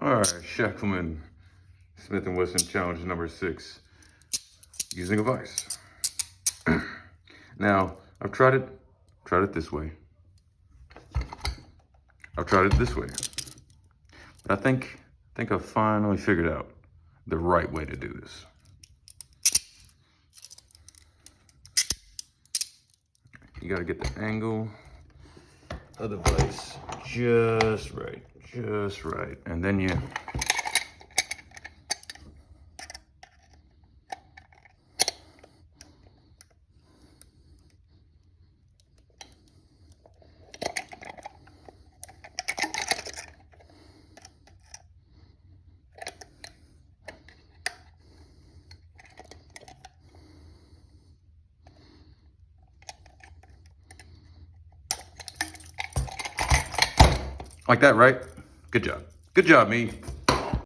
All right, Shackleman Smith & Wesson challenge number 6, using a vise. Now, I've tried it this way. I've tried it this way. But I think I've finally figured out the right way to do this. You gotta get the angle of the vise just right. And then you like that, right? Good job. Good job, me.